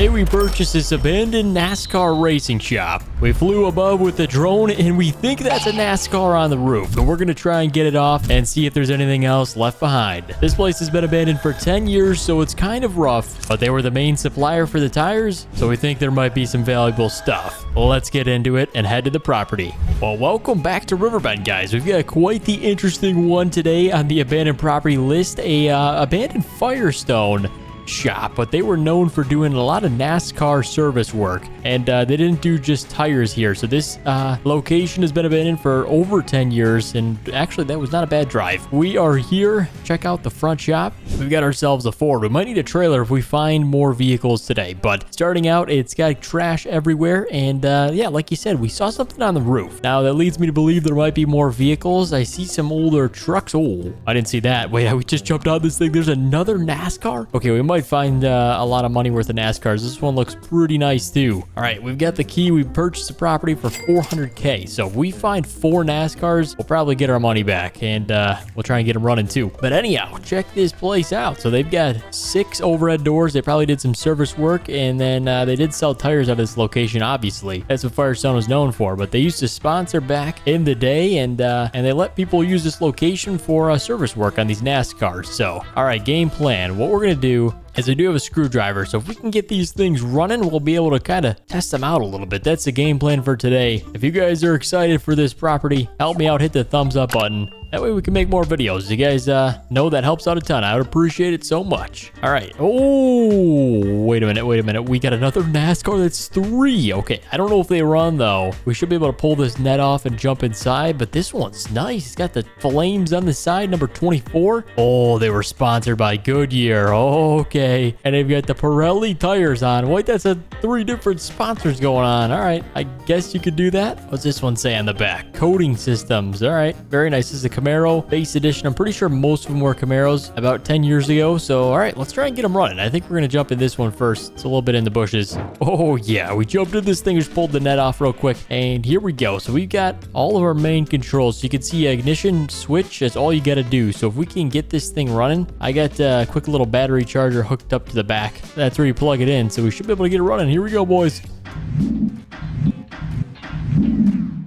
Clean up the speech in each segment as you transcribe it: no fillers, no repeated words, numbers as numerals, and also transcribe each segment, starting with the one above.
today we purchased this abandoned NASCAR racing shop. We flew above with the drone and we think that's a NASCAR on the roof, but we're gonna try and get it off and see if there's anything else left behind. This place has been abandoned for 10 years, so it's kind of rough, but they were the main supplier for the tires, so we think there might be some valuable stuff. Well, let's get into it and head to the property. Well, welcome back to Riverbend, guys. We've got quite the interesting one today on the abandoned property list, a abandoned Firestone shop, but they were known for doing a lot of NASCAR service work, and they didn't do just tires here. So this location has been abandoned for over 10 years, and actually that was not a bad drive. We are here. Check out the front shop. We've got ourselves a Ford. We might need a trailer if we find more vehicles today, but starting out, it's got trash everywhere, and yeah, like you said, we saw something on the roof. Now that leads me to believe there might be more vehicles. I see some older trucks. Oh, I didn't see that. Wait, we just jumped on this thing. There's another NASCAR. Okay, we might find a lot of money worth of NASCARs. This one looks pretty nice too. All right, we've got the key. We purchased the property for $400K. So if we find 4 NASCARs, we'll probably get our money back, and we'll try and get them running too. But anyhow, check this place out. So they've got 6 overhead doors. They probably did some service work, and then they did sell tires at this location. Obviously, that's what Firestone was known for. But they used to sponsor back in the day, and they let people use this location for service work on these NASCARs. So all right, game plan. What we're gonna do is I do have a screwdriver, so if we can get these things running, we'll be able to kind of test them out a little bit. That's the game plan for today. If you guys are excited for this property, help me out, hit the thumbs up button. That way we can make more videos. You guys know that helps out a ton. I would appreciate it so much. All right. Oh, wait a minute. We got another NASCAR. That's 3. Okay, I don't know if they run though. We should be able to pull this net off and jump inside, but this one's nice. It's got the flames on the side, number 24. Oh, they were sponsored by Goodyear. Okay, and they've got the Pirelli tires on. Wait, that's 3 different sponsors going on. All right, I guess you could do that. What's this one say on the back? Coating systems. All right, very nice. This is a Camaro base edition. I'm pretty sure most of them were Camaros about 10 years ago. So, all right, let's try and get them running. I think we're going to jump in this one first. It's a little bit in the bushes. Oh, yeah, we jumped in this thing. Just pulled the net off real quick. And here we go. So we've got all of our main controls. So you can see ignition switch. That's all you got to do. So if we can get this thing running, I got a quick little battery charger hooked up to the back. That's where you plug it in. So we should be able to get it running. Here we go, boys.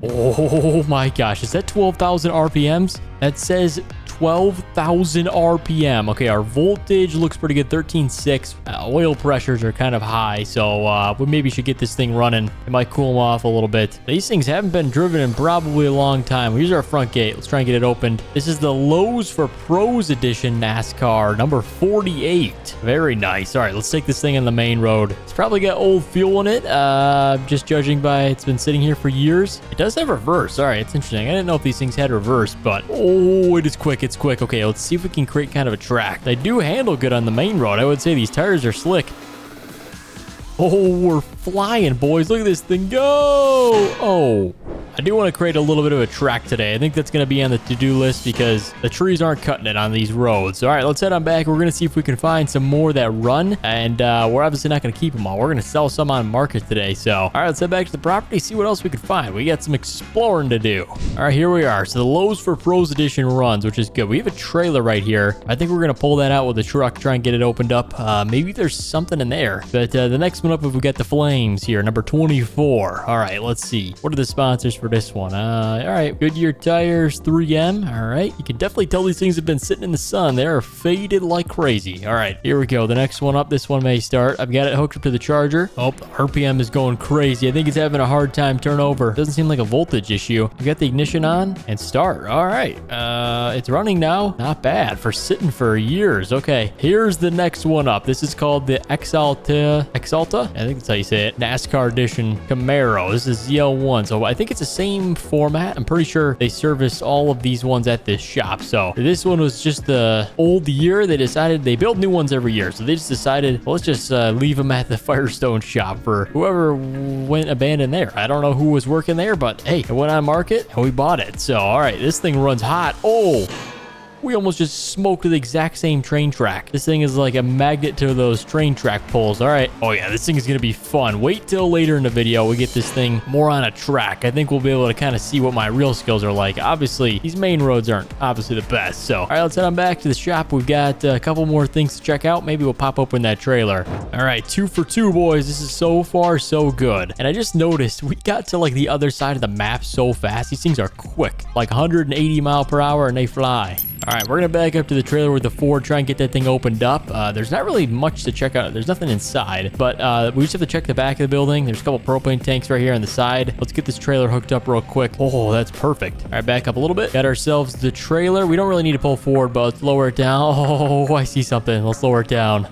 Oh my gosh, is that 12,000 RPMs? That says 12,000 RPM. Okay, our voltage looks pretty good, 13.6. Oil pressures are kind of high, so we maybe should get this thing running. It might cool them off a little bit. These things haven't been driven in probably a long time. Here's our front gate. Let's try and get it opened. This is the Lowe's for Pros Edition NASCAR, number 48. Very nice. All right, let's take this thing on the main road. It's probably got old fuel in it, just judging by it's been sitting here for years. It does have reverse. All right, it's interesting. I didn't know if these things had reverse, but oh, it is quick. It's quick. Okay, let's see if we can create kind of a track. They do handle good on the main road. I would say these tires are slick. Oh, we're flying, boys. Look at this thing go. Oh, I do want to create a little bit of a track today. I think that's going to be on the to-do list because the trees aren't cutting it on these roads. All right, let's head on back. We're going to see if we can find some more that run, and we're obviously not going to keep them all. We're going to sell some on market today. So, all right, let's head back to the property, see what else we can find. We got some exploring to do. All right, here we are. So the Lowe's for Pros Edition runs, which is good. We have a trailer right here. I think we're going to pull that out with the truck, try and get it opened up. Maybe there's something in there. But the next one up, if we got the flames here, number 24. All right, let's see. What are the sponsors for this one? All right, Goodyear tires, 3M. All right, you can definitely tell these things have been sitting in the sun. They're faded like crazy. All right, here we go. The next one up, this one may start. I've got it hooked up to the charger. Oh, RPM is going crazy. I think it's having a hard time turnover. Doesn't seem like a voltage issue. We got the ignition on and start. All right, it's running now. Not bad for sitting for years. Okay, here's the next one up. This is called the Exalta. I think that's how you say it. NASCAR Edition Camaro. This is ZL1. So I think it's the same format. I'm pretty sure they service all of these ones at this shop. So this one was just the old year. They decided they build new ones every year. So they just decided, well, let's just leave them at the Firestone shop for whoever went abandoned there. I don't know who was working there, but hey, it went on market and we bought it. So, all right, this thing runs hot. Oh, We almost just smoked the exact same train track. This thing is like a magnet to those train track poles. All right. Oh yeah, this thing is going to be fun. Wait till later in the video we get this thing more on a track. I think we'll be able to kind of see what my real skills are like. Obviously, these main roads aren't obviously the best. So, all right, let's head on back to the shop. We've got a couple more things to check out. Maybe we'll pop open that trailer. All right, 2 for 2, boys. This is so far so good. And I just noticed we got to like the other side of the map so fast. These things are quick, like 180 mile per hour, and they fly. All right, we're going to back up to the trailer with the Ford, try and get that thing opened up. There's not really much to check out. There's nothing inside, but we just have to check the back of the building. There's a couple propane tanks right here on the side. Let's get this trailer hooked up real quick. Oh, that's perfect. All right, back up a little bit. Got ourselves the trailer. We don't really need to pull forward, but let's lower it down. Oh, I see something. Let's lower it down.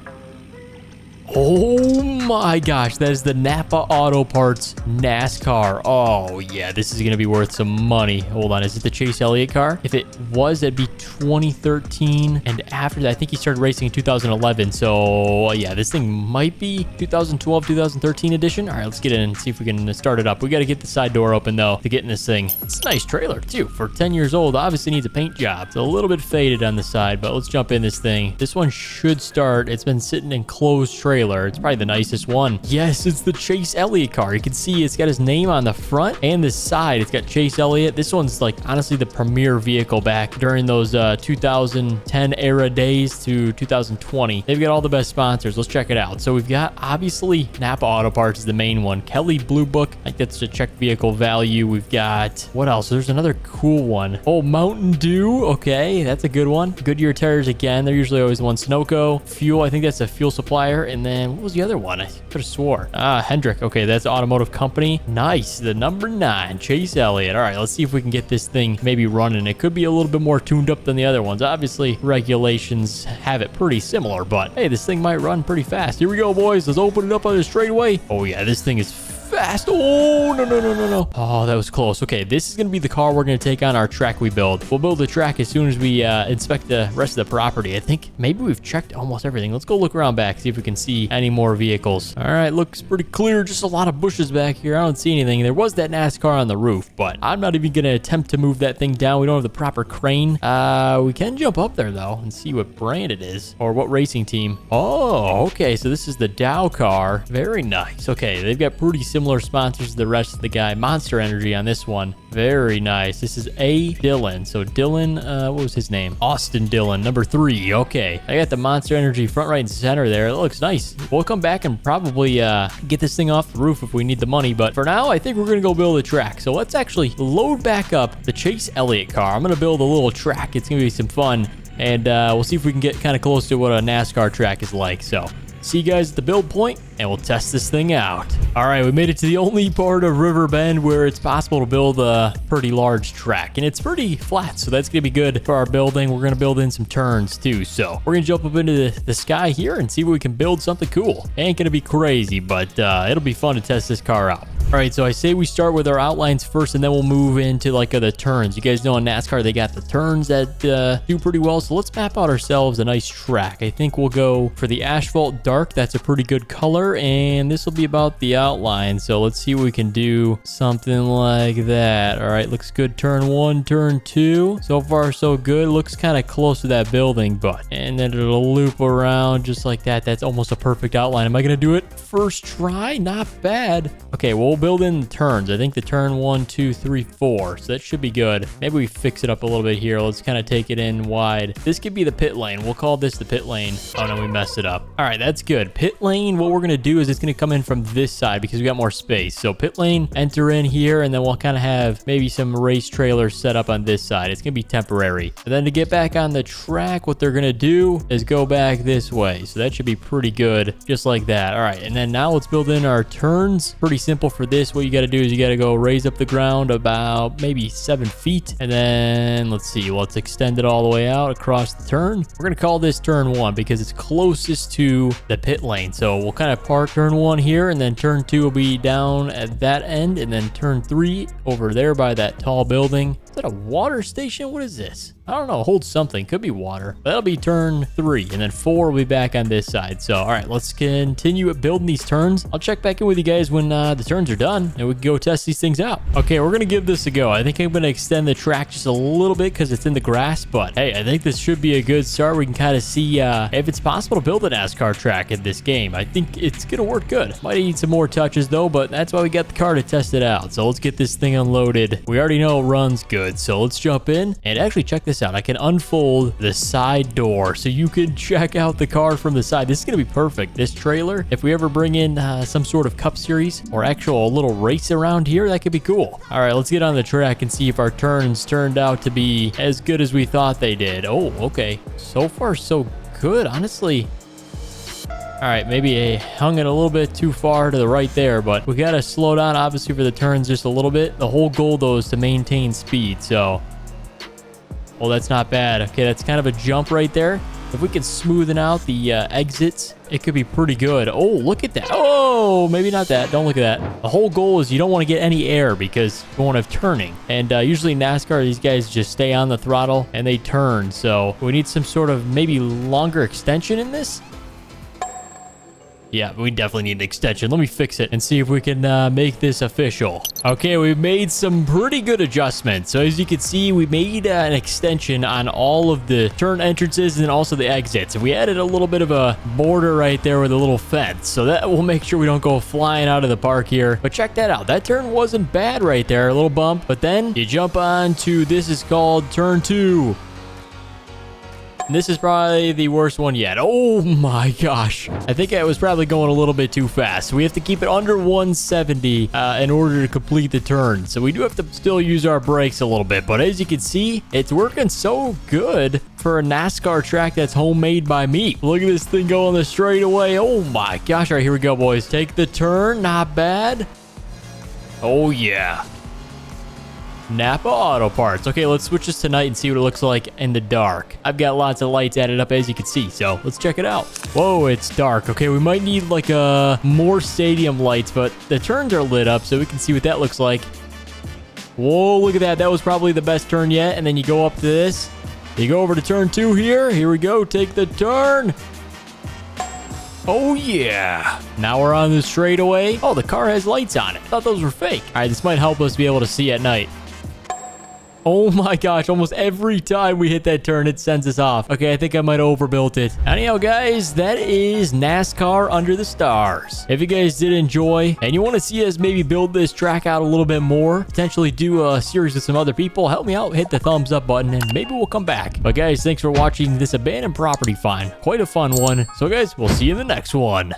Oh my gosh, that is the Napa Auto Parts NASCAR. Oh yeah, this is gonna be worth some money. Hold on, is it the Chase Elliot car? If it was, that'd be 2013, and after that I think he started racing in 2011. So yeah, this thing might be 2012 2013 edition. All right, let's get in and see if we can start it up. We got to get the side door open though to get in this thing. It's a nice trailer too for 10 years old. Obviously needs a paint job. It's a little bit faded on the side, but let's jump in this thing. This one should start. It's been sitting in closed trailer. It's probably the nicest one. Yes, it's the Chase Elliot car. You can see it's got his name on the front and the side. It's got Chase Elliot. This one's like honestly the premier vehicle back during those 2010 era days to 2020. They've got all the best sponsors. Let's check it out. So we've got obviously Napa Auto Parts is the main one. Kelly Blue Book. I think that's to check vehicle value. We've got what else? There's another cool one. Oh, Mountain Dew. Okay, that's a good one. Goodyear tires again. They're usually always the one. Sunoco fuel. I think that's a fuel supplier. And then what was the other one? I could have swore. Hendrick. Okay, that's automotive company. Nice. The number 9, Chase Elliot. All right, let's see if we can get this thing maybe running. It could be a little bit more tuned up than the other ones. Obviously, regulations have it pretty similar, but hey, this thing might run pretty fast. Here we go, boys. Let's open it up on the straightaway. Oh yeah, this thing is fast. Oh, no. Oh, that was close. Okay, this is going to be the car we're going to take on our track we build. We'll build the track as soon as we inspect the rest of the property. I think maybe we've checked almost everything. Let's go look around back, see if we can see any more vehicles. All right, looks pretty clear. Just a lot of bushes back here. I don't see anything. There was that NASCAR on the roof, but I'm not even going to attempt to move that thing down. We don't have the proper crane. We can jump up there, though, and see what brand it is or what racing team. Oh, okay, so this is the Dow car. Very nice. Okay, they've got pretty similar sponsors to the rest of the guy. Monster Energy on this one. Very nice. This is A. Dillon. So Dillon, what was his name? Austin Dillon, number 3. Okay. I got the Monster Energy front, right, and center there. It looks nice. We'll come back and probably get this thing off the roof if we need the money. But for now, I think we're going to go build a track. So let's actually load back up the Chase Elliot car. I'm going to build a little track. It's going to be some fun. And we'll see if we can get kind of close to what a NASCAR track is like. So see you guys at the build point, and we'll test this thing out. All right, we made it to the only part of Riverbend where it's possible to build a pretty large track, and it's pretty flat, so that's gonna be good for our building. We're gonna build in some turns too, so we're gonna jump up into the sky here and see if we can build something cool. Ain't gonna be crazy, but it'll be fun to test this car out. All right, so I say we start with our outlines first, and then we'll move into like the turns. You guys know in NASCAR, they got the turns that do pretty well. So let's map out ourselves a nice track. I think we'll go for the asphalt dark. That's a pretty good color, and this will be about the outline. So let's see what we can do. Something like that. All right, looks good. Turn 1, turn 2. So far, so good. Looks kind of close to that building, but and then it'll loop around just like that. That's almost a perfect outline. Am I gonna do it first try? Not bad. Okay, we'll build in turns. I think the turn 1, 2, 3, 4. So that should be good. Maybe we fix it up a little bit here. Let's kind of take it in wide. This could be the pit lane. We'll call this the pit lane. Oh no, we messed it up. All right, that's good. Pit lane, what we're gonna do is it's gonna come in from this side because we got more space. So pit lane, enter in here, and then we'll kind of have maybe some race trailers set up on this side. It's gonna be temporary. And then to get back on the track, what they're gonna do is go back this way. So that should be pretty good, just like that. All right, and then now let's build in our turns. Pretty simple for this. What you got to do is you got to go raise up the ground about maybe 7 feet, and then let's see, let's extend it all the way out across the turn. We're gonna call this turn 1 because it's closest to the pit lane. So we'll kind of park turn 1 here, and then turn 2 will be down at that end, and then turn 3 over there by that tall building. It's that a water station? What is this? I don't know. Hold something. Could be water. That'll be turn 3. And then 4 will be back on this side. So, all right, let's continue building these turns. I'll check back in with you guys when the turns are done. And we can go test these things out. Okay, we're going to give this a go. I think I'm going to extend the track just a little bit because it's in the grass. But, hey, I think this should be a good start. We can kind of see if it's possible to build a NASCAR track in this game. I think it's going to work good. Might need some more touches, though. But that's why we got the car to test it out. So, let's get this thing unloaded. We already know it runs good. So, let's jump in. And actually, check this out. I can unfold the side door so you can check out the car from the side. This is going to be perfect. This trailer, if we ever bring in some sort of cup series or actual little race around here, that could be cool. All right, let's get on the track and see if our turns turned out to be as good as we thought they did. Oh, okay. So far, so good, honestly. All right, maybe I hung it a little bit too far to the right there, but we got to slow down, obviously, for the turns just a little bit. The whole goal, though, is to maintain speed, so... Oh, that's not bad. Okay, that's kind of a jump right there. If we can smoothen out the exits, it could be pretty good. Oh, look at that. Oh, maybe not that. Don't look at that. The whole goal is you don't want to get any air because we won't have turning. And usually in NASCAR, these guys just stay on the throttle and they turn. So we need some sort of maybe longer extension in this. Yeah, we definitely need an extension. Let me fix it and see if we can make this official. Okay, we've made some pretty good adjustments. So as you can see, we made an extension on all of the turn entrances and also the exits. And we added a little bit of a border right there with a little fence. So that will make sure we don't go flying out of the park here. But check that out. That turn wasn't bad right there. A little bump. But then you jump on to, this is called turn 2. This is probably the worst one yet. Oh my gosh. I think I was probably going a little bit too fast. We have to keep it under 170 in order to complete the turn. So we do have to still use our brakes a little bit. But as you can see, it's working so good for a NASCAR track that's homemade by me. Look at this thing going the straightaway. Oh my gosh. All right, here we go, boys. Take the turn. Not bad. Oh yeah. Napa Auto Parts. Okay, let's switch this to night and see what it looks like in the dark. I've got lots of lights added up, as you can see, so let's check it out. Whoa, it's dark. Okay, we might need like more stadium lights, but the turns are lit up, so we can see what that looks like. Whoa, look at that. That was probably the best turn yet. And then you go up to this. You go over to turn 2 here. Here we go. Take the turn. Oh, yeah. Now we're on the straightaway. Oh, the car has lights on it. I thought those were fake. All right, this might help us be able to see at night. Oh my gosh, almost every time we hit that turn, it sends us off. Okay, I think I might have overbuilt it. Anyhow, guys, that is NASCAR Under the Stars. If you guys did enjoy and you want to see us maybe build this track out a little bit more, potentially do a series with some other people, help me out, hit the thumbs up button, and maybe we'll come back. But guys, thanks for watching this abandoned property find. Quite a fun one. So guys, we'll see you in the next one.